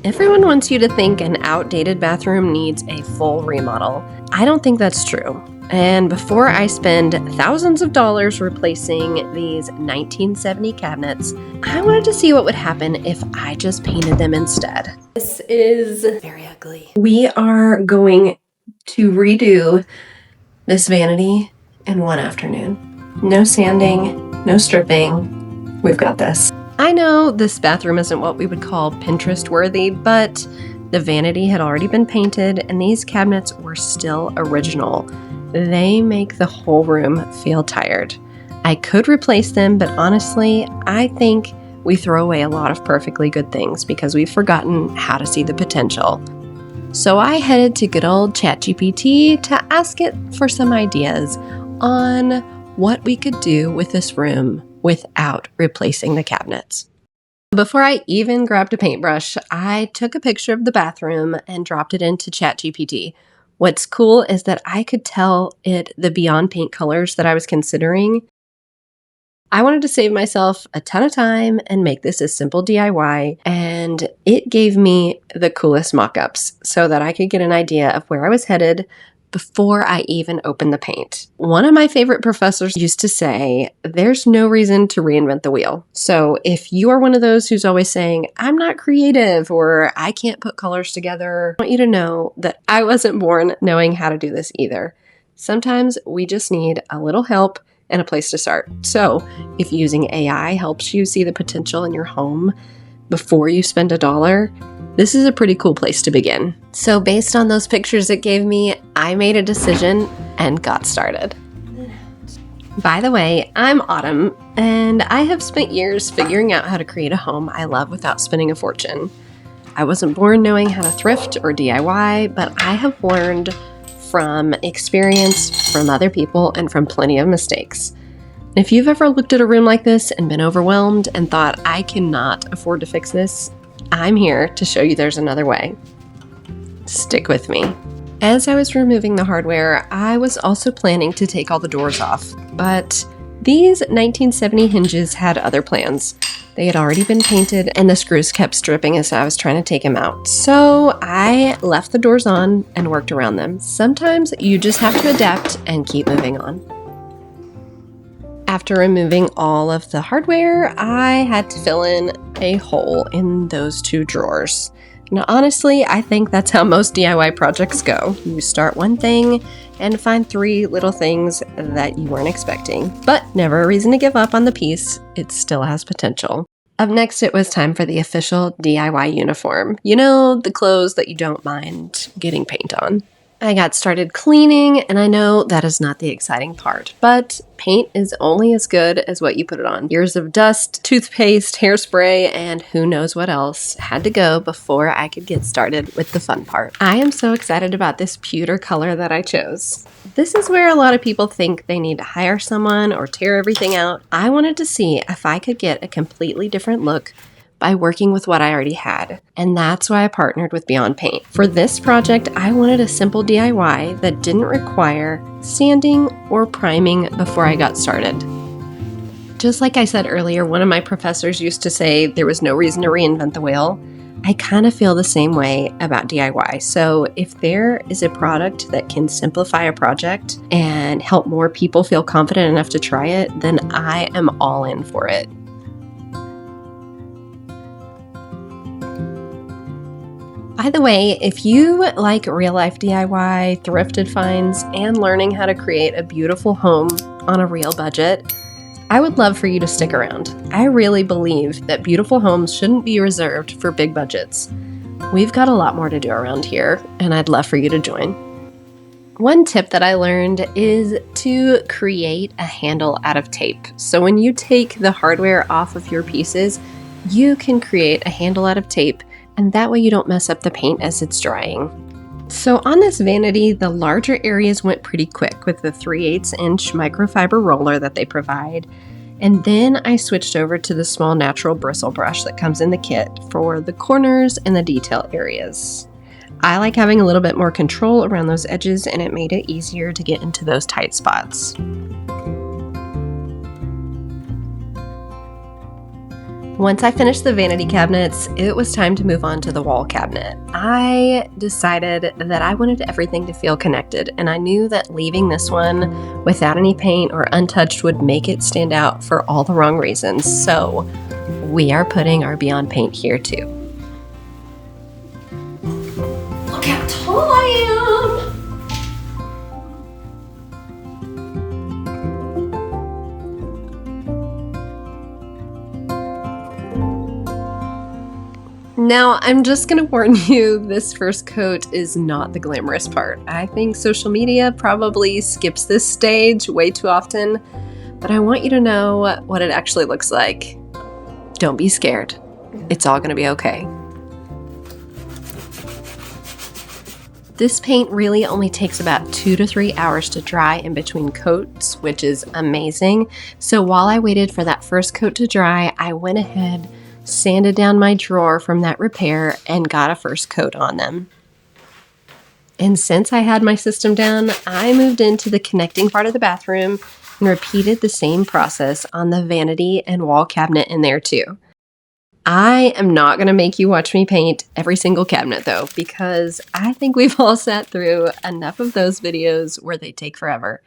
Everyone wants you to think an outdated bathroom needs a full remodel. I don't think that's true. And before I spend thousands of dollars replacing these 1970 cabinets, I wanted to see what would happen if I just painted them instead. This is very ugly. We are going to redo this vanity in one afternoon. No sanding, no stripping. We've got this. I know this bathroom isn't what we would call Pinterest worthy, but the vanity had already been painted and these cabinets were still original. They make the whole room feel tired. I could replace them, but honestly, I think we throw away a lot of perfectly good things because we've forgotten how to see the potential. So I headed to good old ChatGPT to ask it for some ideas on what we could do with this room without replacing the cabinets. Before I even grabbed a paintbrush, I took a picture of the bathroom and dropped it into ChatGPT. What's cool is that I could tell it the Beyond Paint colors that I was considering. I wanted to save myself a ton of time and make this a simple DIY, and it gave me the coolest mock-ups so that I could get an idea of where I was headed before I even opened the paint. One of my favorite professors used to say, there's no reason to reinvent the wheel. So if you are one of those who's always saying, I'm not creative or I can't put colors together, I want you to know that I wasn't born knowing how to do this either. Sometimes we just need a little help and a place to start. So if using AI helps you see the potential in your home before you spend $1, this is a pretty cool place to begin. So based on those pictures it gave me, I made a decision and got started. By the way, I'm Autumn, and I have spent years figuring out how to create a home I love without spending a fortune. I wasn't born knowing how to thrift or DIY, but I have learned from experience, from other people, and from plenty of mistakes. If you've ever looked at a room like this and been overwhelmed and thought, I cannot afford to fix this, I'm here to show you there's another way. Stick with me. As I was removing the hardware, I was also planning to take all the doors off, but these 1970 hinges had other plans. They had already been painted and the screws kept stripping as I was trying to take them out. So I left the doors on and worked around them. Sometimes you just have to adapt and keep moving on. After removing all of the hardware, I had to fill in a hole in those two drawers. Now, honestly, I think that's how most DIY projects go. You start one thing and find 3 little things that you weren't expecting. But never a reason to give up on the piece. It still has potential. Up next, it was time for the official DIY uniform. You know, the clothes that you don't mind getting paint on. I got started cleaning, and I know that is not the exciting part, but paint is only as good as what you put it on. Years of dust, toothpaste, hairspray, and who knows what else had to go before I could get started with the fun part. I am so excited about this pewter color that I chose. This is where a lot of people think they need to hire someone or tear everything out. I wanted to see if I could get a completely different look by working with what I already had. And that's why I partnered with Beyond Paint. For this project, I wanted a simple DIY that didn't require sanding or priming before I got started. Just like I said earlier, one of my professors used to say there was no reason to reinvent the wheel. I kind of feel the same way about DIY. So if there is a product that can simplify a project and help more people feel confident enough to try it, then I am all in for it. By the way, if you like real-life DIY, thrifted finds, and learning how to create a beautiful home on a real budget, I would love for you to stick around. I really believe that beautiful homes shouldn't be reserved for big budgets. We've got a lot more to do around here, and I'd love for you to join. One tip that I learned is to create a handle out of tape. So when you take the hardware off of your pieces, you can create a handle out of tape, and that way you don't mess up the paint as it's drying. So on this vanity, the larger areas went pretty quick with the 3/8 inch microfiber roller that they provide. And then I switched over to the small natural bristle brush that comes in the kit for the corners and the detail areas. I like having a little bit more control around those edges, and it made it easier to get into those tight spots. Once I finished the vanity cabinets, it was time to move on to the wall cabinet. I decided that I wanted everything to feel connected, and I knew that leaving this one without any paint or untouched would make it stand out for all the wrong reasons. So we are putting our Beyond Paint here too. Look how tall I am! Now, I'm just going to warn you, this first coat is not the glamorous part. I think social media probably skips this stage way too often, but I want you to know what it actually looks like. Don't be scared. It's all going to be okay. This paint really only takes about 2 to 3 hours to dry in between coats, which is amazing. So while I waited for that first coat to dry, I went ahead, sanded down my drawer from that repair, and got a first coat on them. And since I had my system down, I moved into the connecting part of the bathroom and repeated the same process on the vanity and wall cabinet in there too. I am not going to make you watch me paint every single cabinet though, because I think we've all sat through enough of those videos where they take forever.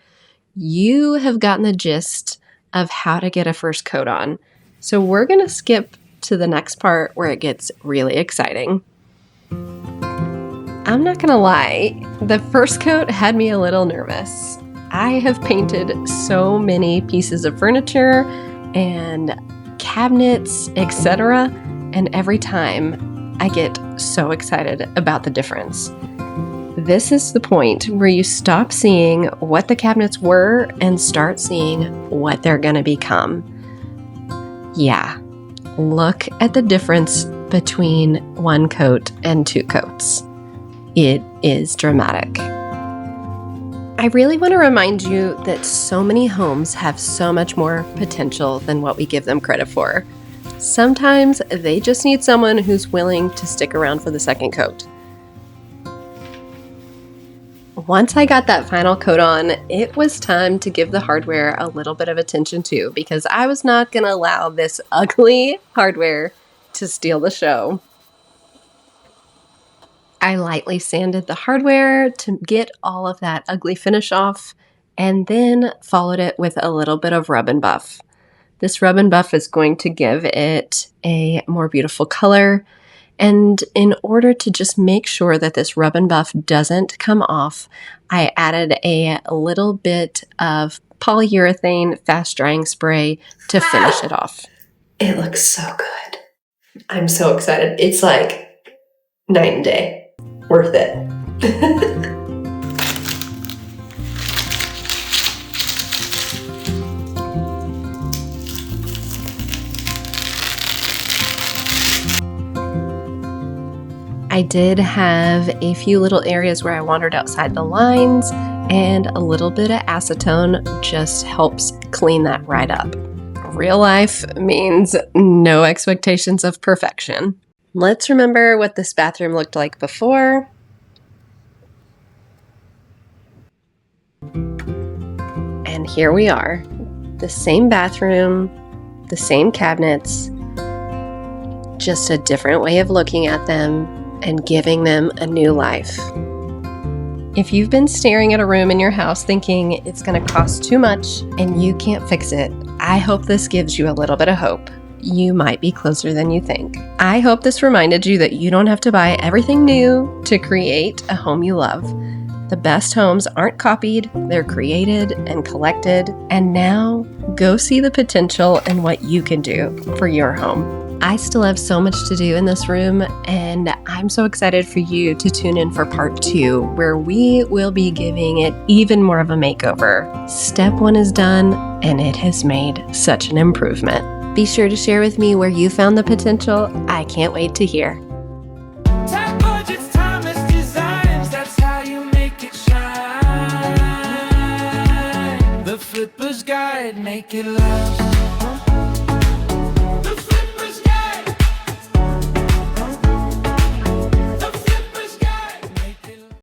You have gotten the gist of how to get a first coat on. So we're going to skip to the next part where it gets really exciting. I'm not gonna lie, the first coat had me a little nervous. I have painted so many pieces of furniture and cabinets, etc., and every time I get so excited about the difference. This is the point where you stop seeing what the cabinets were and start seeing what they're gonna become. Yeah. Look at the difference between one coat and 2 coats. It is dramatic. I really want to remind you that so many homes have so much more potential than what we give them credit for. Sometimes they just need someone who's willing to stick around for the second coat. Once I got that final coat on, it was time to give the hardware a little bit of attention too, because I was not going to allow this ugly hardware to steal the show. I lightly sanded the hardware to get all of that ugly finish off, and then followed it with a little bit of rub and buff. This rub and buff is going to give it a more beautiful color. And in order to just make sure that this rub and buff doesn't come off, I added a little bit of polyurethane fast drying spray to finish it off. It looks so good. I'm so excited. It's like night and day. Worth it. I did have a few little areas where I wandered outside the lines, and a little bit of acetone just helps clean that right up. Real life means no expectations of perfection. Let's remember what this bathroom looked like before. And here we are. The same bathroom, the same cabinets, just a different way of looking at them and giving them a new life. If you've been staring at a room in your house thinking it's going to cost too much and you can't fix it, I hope this gives you a little bit of hope. You might be closer than you think. I hope this reminded you that you don't have to buy everything new to create a home you love. The best homes aren't copied, they're created and collected. And now, go see the potential in what you can do for your home. I still have so much to do in this room, and I'm so excited for you to tune in for part 2, where we will be giving it even more of a makeover. Step 1 is done, and it has made such an improvement. Be sure to share with me where you found the potential. I can't wait to hear. Tight budgets, timeless designs, that's how you make it shine. The Flipper's Guide, make it last.